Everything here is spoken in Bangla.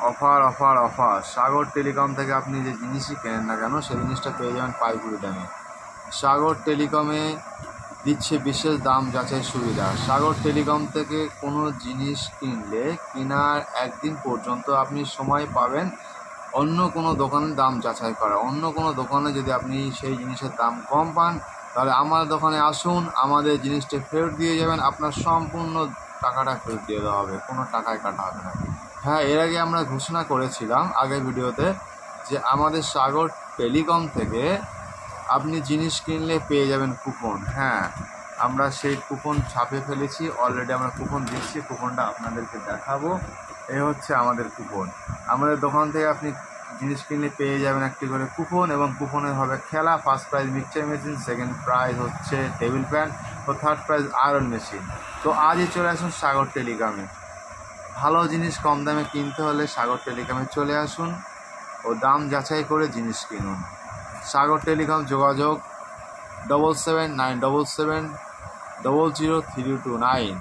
অফার অফার অফার সাগর টেলিকম থেকে আপনি যে জিনিসই কেনেন না কেন সেই জিনিসটা পেয়ে যাবেন পাইকারি দামে। সাগর টেলিকমে দিচ্ছে বিশেষ দাম যাচাই সুবিধা। সাগর টেলিকম থেকে কোনো জিনিস কিনলে কেনার একদিন পর্যন্ত আপনি সময় পাবেন অন্য কোনো দোকানের দাম যাচাই করা। অন্য কোনো দোকানে যদি আপনি সেই জিনিসের দাম কম পান তাহলে আমার দোকানে আসুন, আমাদের জিনিসটা ফেরত দিয়ে যাবেন, আপনার সম্পূর্ণ টাকাটা ফেরত দিয়ে দেওয়া হবে, কোনো টাকায় কাটা হবে না। হ্যাঁ, এর আগে আমরা ঘোষণা করেছিলাম আগের ভিডিওতে যে আমাদের সাগর টেলিকম থেকে আপনি জিনিস কিনলে পেয়ে যাবেন কুপন। হ্যাঁ, আমরা সেই কুপন ছাপে ফেলেছি, অলরেডি আমরা কুপন দিচ্ছি, কুপনটা আপনাদেরকে দেখাবো। এই হচ্ছে আমাদের কুপন। আমাদের দোকান থেকে আপনি জিনিস কিনলে পেয়ে যাবেন একটি করে কুপন, এবং কুপনের হবে খেলা। First prize mixture machine, second prize হচ্ছে টেবিল ফ্যান, তো থার্ড প্রাইজ আয়রন মেশিন। তো আজই চলে আসুন সাগর টেলিকমে। ভালো জিনিস কম দামে কিনতে হলে সাগর টেলিকমে চলে আসুন ও দাম যাচাই করে জিনিস কিনুন। সাগর টেলিকম, যোগাযোগ 7797700329।